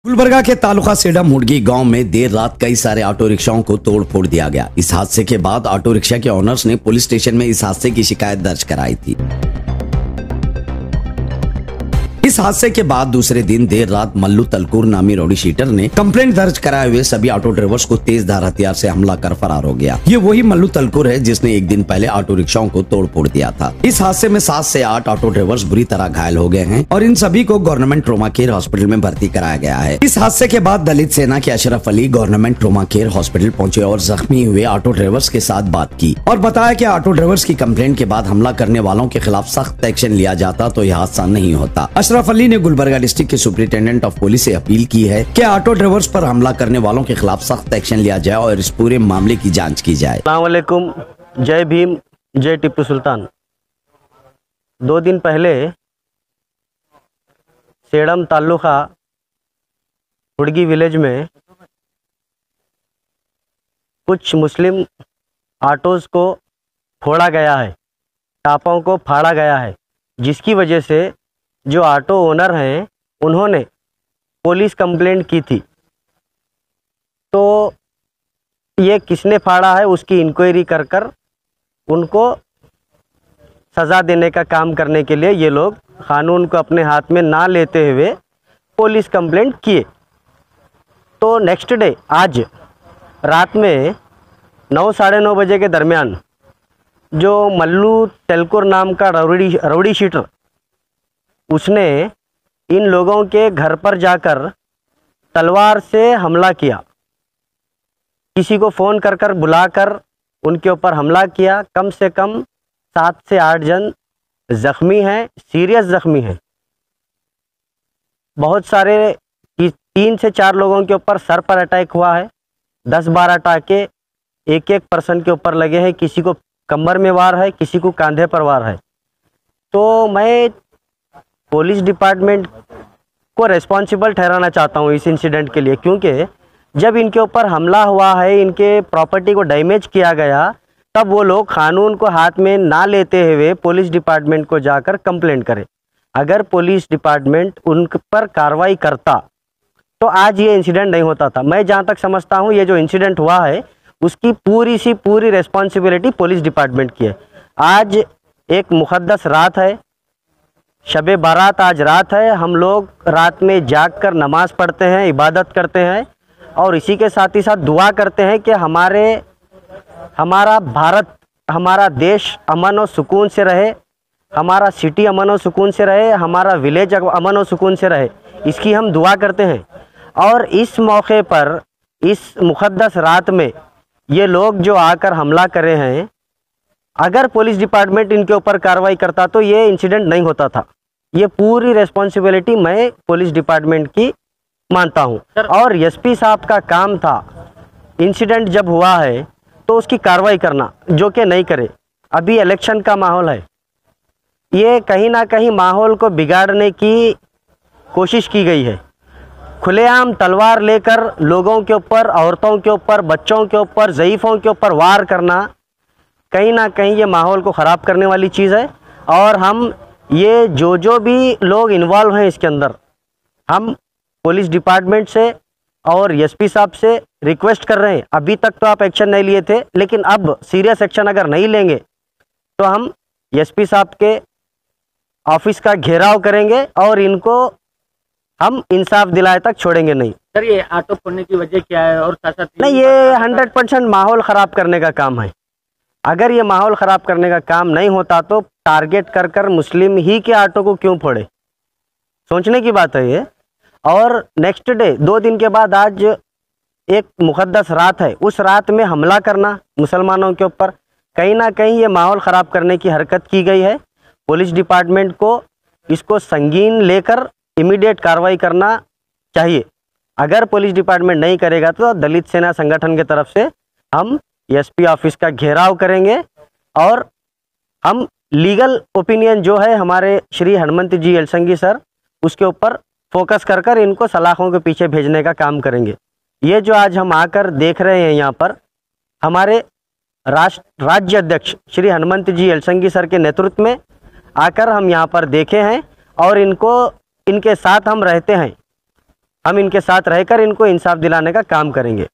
गुलबर्गा के तालुका सेडा मुड़गी गांव में देर रात कई सारे ऑटो रिक्शाओं को तोड़ फोड़ दिया गया। इस हादसे के बाद ऑटो रिक्शा के ओनर्स ने पुलिस स्टेशन में इस हादसे की शिकायत दर्ज कराई थी। इस हादसे के बाद दूसरे दिन देर रात मल्लू तलकुर नामी रौडी शीटर ने कंप्लेंट दर्ज कराए हुए सभी ऑटो ड्राइवर्स को तेज धार हथियार से हमला कर फरार हो गया। ये वही मल्लू तलकुर है जिसने एक दिन पहले ऑटो रिक्शाओं को तोड़ फोड़ दिया था। इस हादसे में 7 से 8 ऑटो ड्राइवर्स बुरी तरह घायल हो गए हैं और इन सभी को गवर्नमेंट ट्रोमा केयर हॉस्पिटल में भर्ती कराया गया है। इस हादसे के बाद दलित सेना के Ashraf Ali government trauma care hospital पहुंचे और जख्मी हुए ऑटो ड्राइवर्स के साथ बात की और बताया कि ऑटो ड्राइवर्स की कंप्लेंट के बाद हमला करने वालों के खिलाफ सख्त एक्शन लिया जाता तो यह हादसा नहीं होता। अशरफ अली ने गुलबर्गा डिस्ट्रिक्ट के सुपरिटेंडेंट ऑफ पुलिस से अपील की है कि ऑटो ड्राइवर्स पर हमला करने वालों के खिलाफ सख्त एक्शन लिया जाए और इस पूरे मामले की जांच की जाए। अस्सलाम वालेकुम, जय भीम, जय टिप्पू सुल्तान। 2 दिन पहले सेडम तालुका हुड़गी विलेज में कुछ मुस्लिम ऑटोज को फोड़ा गया है, टापों को फाड़ा गया है, जिसकी वजह से जो ऑटो ओनर हैं उन्होंने पुलिस कंप्लेंट की थी। तो ये किसने फाड़ा है उसकी इंक्वायरी कर कर उनको सज़ा देने का काम करने के लिए ये लोग कानून को अपने हाथ में ना लेते हुए पुलिस कंप्लेंट किए। तो नेक्स्ट डे आज रात में 9 साढ़े 9 बजे के दरमियान जो मल्लू तलकुर नाम का रौडी शीटर उसने इन लोगों के घर पर जाकर तलवार से हमला किया। किसी को फ़ोन कर कर बुलाकर उनके ऊपर हमला किया। कम से कम 7 से 8 जन ज़ख्मी हैं, सीरियस ज़ख्मी हैं। बहुत सारे 3 से 4 लोगों के ऊपर सर पर अटैक हुआ है। 10-12 टाके एक पर्सन के ऊपर लगे हैं। किसी को कमर में वार है, किसी को कंधे पर वार है। तो मैं पुलिस डिपार्टमेंट को रिस्पॉन्सिबल ठहराना चाहता हूँ इस इंसिडेंट के लिए, क्योंकि जब इनके ऊपर हमला हुआ है, इनके प्रॉपर्टी को डैमेज किया गया, तब वो लोग कानून को हाथ में ना लेते हुए पुलिस डिपार्टमेंट को जाकर कंप्लेंट करें। अगर पुलिस डिपार्टमेंट उन पर कार्रवाई करता तो आज ये इंसिडेंट नहीं होता था। मैं जहाँ तक समझता हूँ ये जो इंसिडेंट हुआ है उसकी पूरी रिस्पॉन्सिबिलिटी पुलिस डिपार्टमेंट की है। आज एक मुक़द्दस रात है, शबे बारात आज रात है। हम लोग रात में जाग कर नमाज़ पढ़ते हैं, इबादत करते हैं और इसी के साथ ही साथ दुआ करते हैं कि हमारा भारत, हमारा देश अमन और सुकून से रहे, हमारा सिटी अमन और सुकून से रहे, हमारा विलेज अमन और सुकून से रहे। इसकी हम दुआ करते हैं। और इस मौके पर, इस मुक़द्दस रात में ये लोग जो आकर हमला करे हैं, अगर पुलिस डिपार्टमेंट इनके ऊपर कार्रवाई करता तो ये इंसिडेंट नहीं होता था। ये पूरी रिस्पॉन्सिबिलिटी मैं पुलिस डिपार्टमेंट की मानता हूँ। और एसपी साहब का काम था इंसिडेंट जब हुआ है तो उसकी कार्रवाई करना, जो कि नहीं करे। अभी इलेक्शन का माहौल है, ये कहीं ना कहीं माहौल को बिगाड़ने की कोशिश की गई है। खुलेआम तलवार लेकर लोगों के ऊपर, औरतों के ऊपर, बच्चों के ऊपर, ज़ईफ़ों के ऊपर वार करना कहीं ना कहीं ये माहौल को ख़राब करने वाली चीज़ है। और हम ये जो भी लोग इन्वॉल्व हैं इसके अंदर, हम पुलिस डिपार्टमेंट से और एसपी साहब से रिक्वेस्ट कर रहे हैं। अभी तक तो आप एक्शन नहीं लिए थे, लेकिन अब सीरियस एक्शन अगर नहीं लेंगे तो हम एसपी साहब के ऑफिस का घेराव करेंगे और इनको हम इंसाफ दिलाए तक छोड़ेंगे नहीं। सर, ये ऑटो फोड़ने की वजह क्या है? और साथ साथ नहीं, ये 100% माहौल ख़राब करने का काम है। अगर ये माहौल ख़राब करने का काम नहीं होता तो टारगेट कर कर मुस्लिम ही के ऑटो को क्यों फोड़े? सोचने की बात है ये। और नेक्स्ट डे 2 दिन के बाद आज एक मुक़द्दस रात है, उस रात में हमला करना मुसलमानों के ऊपर, कहीं ना कहीं ये माहौल ख़राब करने की हरकत की गई है। पुलिस डिपार्टमेंट को इसको संगीन लेकर इमीडिएट कार्रवाई करना चाहिए। अगर पुलिस डिपार्टमेंट नहीं करेगा तो दलित सेना संगठन की तरफ से हम एसपी ऑफिस का घेराव करेंगे और हम लीगल ओपिनियन जो है हमारे श्री हनुमंत जी एलसंगी सर, उसके ऊपर फोकस कर कर इनको सलाखों के पीछे भेजने का काम करेंगे। ये जो आज हम आकर देख रहे हैं यहाँ पर, हमारे राज्य अध्यक्ष श्री हनुमंत जी एलसंगी सर के नेतृत्व में आकर हम यहाँ पर देखे हैं और इनके साथ हम रहते हैं। हम इनके साथ रहकर इनको इंसाफ दिलाने का काम करेंगे।